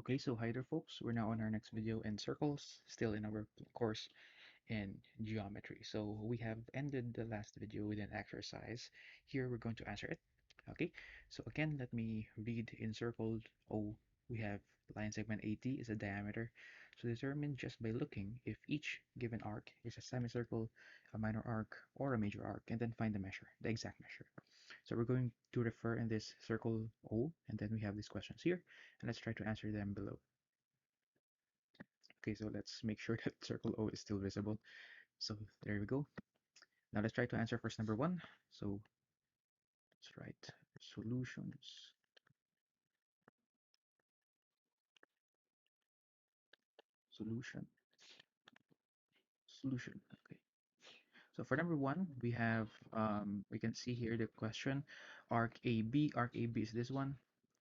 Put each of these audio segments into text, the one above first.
Okay, so hi there folks, we're now on our next video in circles, still in our course in geometry. So we have ended the last video with an exercise. Here we're going to answer it. Okay, so again, let me read in circle O. We have line segment AT is a diameter. So determine just by looking if each given arc is a semicircle, a minor arc, or a major arc, and then find the measure, the exact measure. So we're going to refer in this circle O, and then we have these questions here, and let's try to answer them below. Okay, so let's make sure that circle O is still visible. So there we go. Now let's try to answer first number one. So let's write solutions, solution, solution. Okay. So for number one, we have, we can see here the question, arc AB. Arc AB is this one.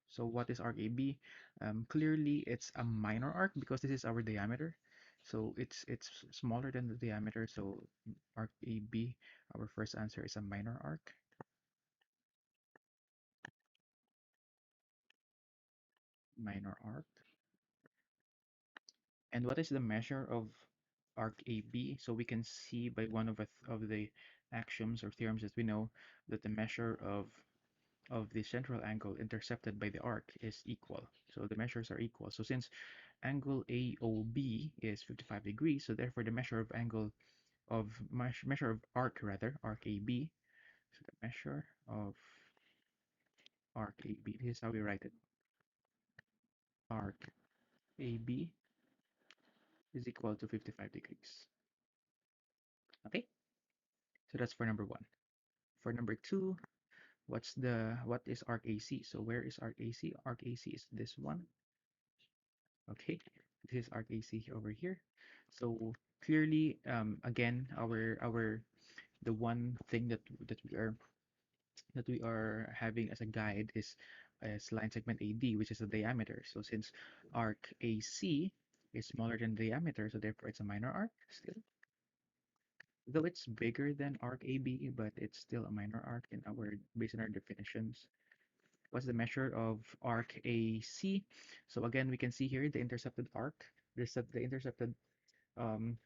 So what is arc AB? Clearly it's a minor arc because this is our diameter. So it's smaller than the diameter. So arc AB, our first answer is a minor arc. Minor arc. And what is the measure of arc AB? So we can see by one of the axioms or theorems that we know that the measure of the central angle intercepted by the arc is equal. So the measures are equal. So since angle AOB is 55 degrees, so therefore the measure of angle of measure of arc rather, arc AB, so the measure of arc AB, this is how we write it. Arc AB is equal to 55 degrees. Okay? So that's for number one. For number two, what is arc AC? So where is arc AC? Arc AC is this one. Okay, this is arc AC over here. So clearly, again, our the one thing that we are having as a guide is line segment AD, which is the diameter. So since arc AC is smaller than diameter, so therefore it's a minor arc still. Though it's bigger than arc AB, but it's still a minor arc in our based on our definitions. What's the measure of arc AC? So again, we can see here the intercepted arc. The intercepted um,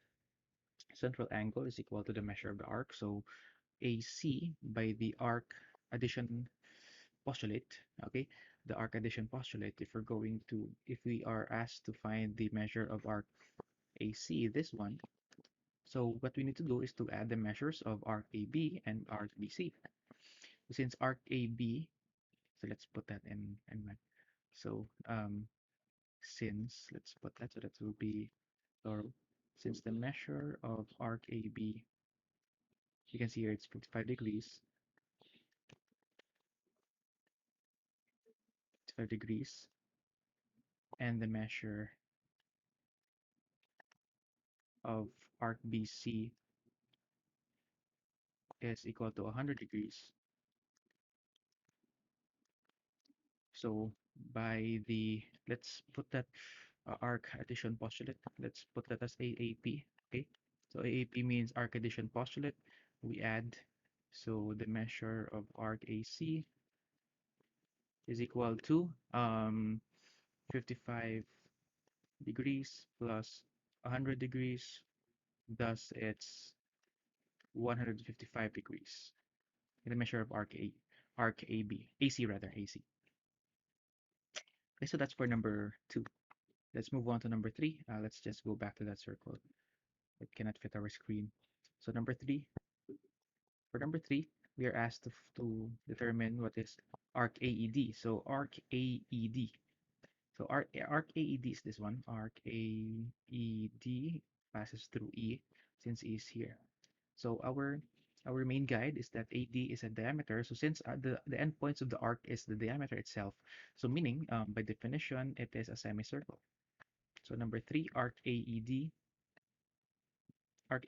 central angle is equal to the measure of the arc. So AC by the arc addition postulate. Okay, the arc addition postulate. If we are asked to find the measure of arc AC, this one. So what we need to do is to add the measures of arc AB and arc BC. Since arc AB, so let's put that in my, so since let's put that so that will be plural. Since the measure of arc AB, you can see here it's 55 degrees, 55 degrees, and the measure of arc BC is equal to 100 degrees. So by the, let's put that arc addition postulate, let's put that as AAP, okay? So AAP means arc addition postulate. We add, so the measure of arc AC is equal to 55 degrees plus 100 degrees, thus it's 155 degrees. In the measure of arc AB, AC rather, AC. Okay, so that's for number two. Let's move on to number three. Let's just go back to that circle. It cannot fit our screen. So number three, for number three, we are asked to determine what is arc AED. So arc AED. So arc AED is this one. Arc AED passes through E since E is here. So our main guide is that AD is a diameter. So since the endpoints of the arc is the diameter itself, so meaning by definition it is a semicircle. So number three, arc AED, arc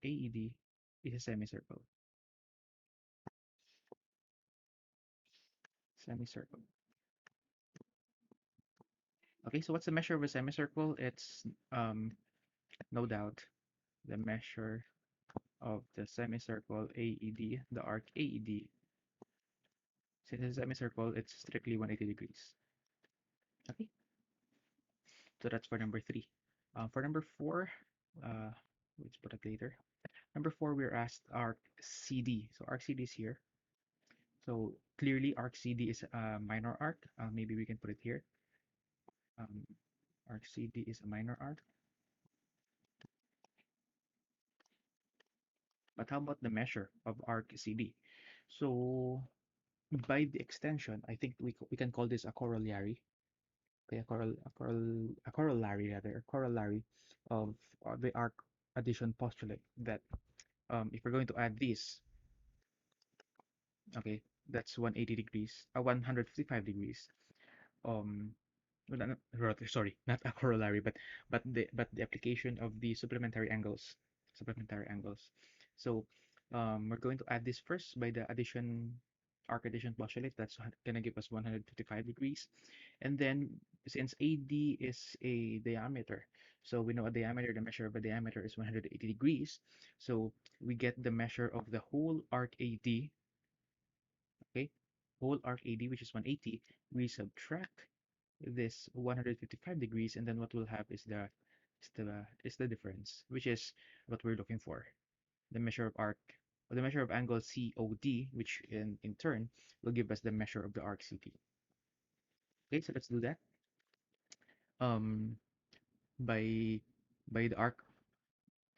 AED is a semicircle. Semicircle. Okay, so what's the measure of a semicircle? It's no doubt the measure of the semicircle AED, the arc AED, Since it's a semicircle, it's strictly 180 degrees. Okay, so that's for number 3. For number 4, uh, let's put it later. Number 4, we're asked arc CD. So arc CD is here. So clearly arc CD is a minor arc. Maybe we can put it here. Um, arc CD is a minor arc. But how about the measure of arc CD? So by the extension, I think we can call this a corollary. Okay, a corollary rather, a corollary of the arc addition postulate that if we're going to add this, okay, that's 180 degrees, 155 degrees. Um, well, sorry, not a corollary, but the application of the supplementary angles. So we're going to add this first by the arc addition postulate. That's gonna give us 155 degrees, and then since AD is a diameter, so we know a diameter, the measure of a diameter is 180 degrees. So we get the measure of the whole arc AD, okay, whole arc AD, which is 180. We subtract this 155 degrees, and then what we'll have is the difference, which is what we're looking for, the measure of arc, or the measure of angle COD, which in turn will give us the measure of the arc CT. Okay, so let's do that. Um, by by the arc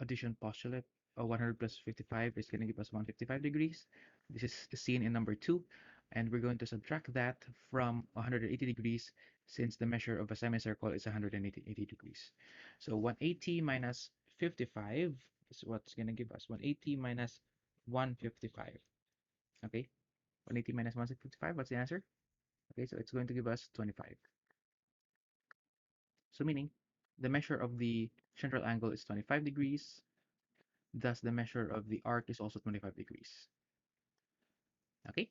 addition postulate, 100 plus 55 is going to give us 155 degrees. This is seen in number 2, and we're going to subtract that from 180 degrees since the measure of a semicircle is 180 degrees. So 180 minus 55 is what's going to give us 180 minus 155. Okay, 180 minus 155, what's the answer? Okay, so it's going to give us 25. So meaning the measure of the central angle is 25 degrees. Thus, the measure of the arc is also 25 degrees. Okay,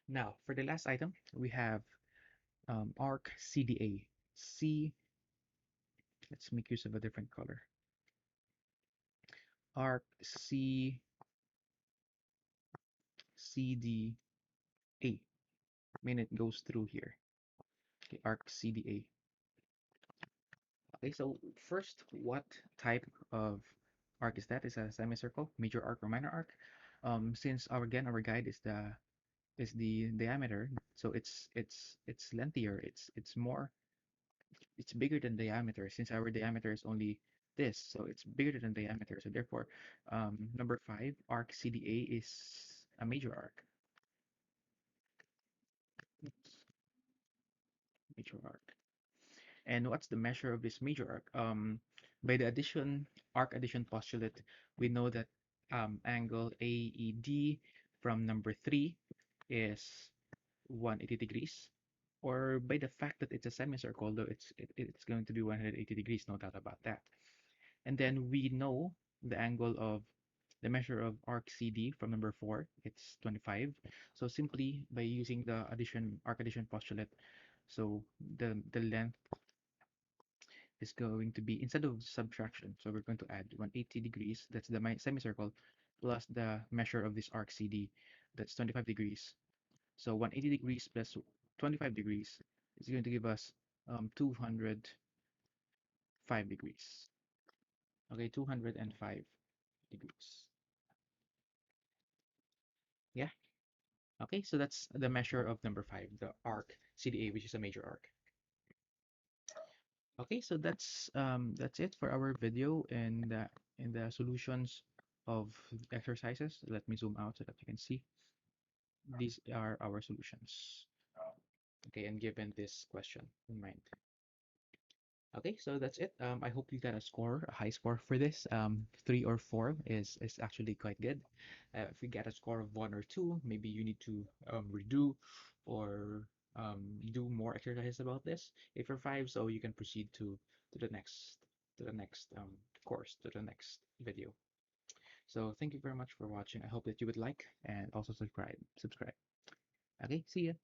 now for the last item, we have arc CDA. Let's make use of a different color. Arc CDA. I mean, it goes through here. Okay, arc CDA. Okay, so first, what type of arc is that? Is a semicircle, major arc or minor arc? Since our guide is the diameter, so it's lengthier. It's bigger than diameter, since our diameter is only this, so it's bigger than diameter. So therefore, number 5, arc CDA is a major arc. Oops, major arc. And what's the measure of this major arc? By the arc addition postulate, we know that angle AED from number 3 is 180 degrees, or by the fact that it's a semicircle, though it's going to be 180 degrees, no doubt about that. And then we know the measure of arc CD from number 4, it's 25. So simply by using the arc addition postulate, so the length is going to be, instead of subtraction, so we're going to add 180 degrees, that's the semicircle, plus the measure of this arc CD, that's 25 degrees. So 180 degrees plus 25 degrees is going to give us 205 degrees. Okay, 205 degrees. Yeah. Okay, so that's the measure of number 5, the arc CDA, which is a major arc. Okay, so that's it for our video and in the solutions of exercises. Let me zoom out so that you can see. These are our solutions. Okay, and given this question in mind. Okay, so that's it. I hope you got a high score for this. 3 or 4 is actually quite good. If you get a score of 1 or 2, maybe you need to redo or do more exercises about this. If you're 5, so you can proceed to the next course, to the next video. So thank you very much for watching. I hope that you would like and also subscribe. Okay, see ya.